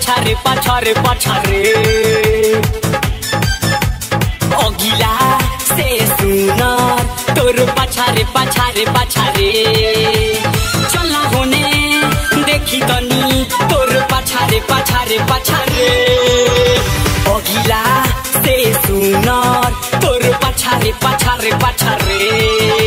पछारे पछारे पछारे अगिला से सुनार तोर पछारे पछारे पछारे चला होने देखी तनी तोर पछारे पछारे पछारे अगिला से सुनार तोर पछारे पछारे पछारे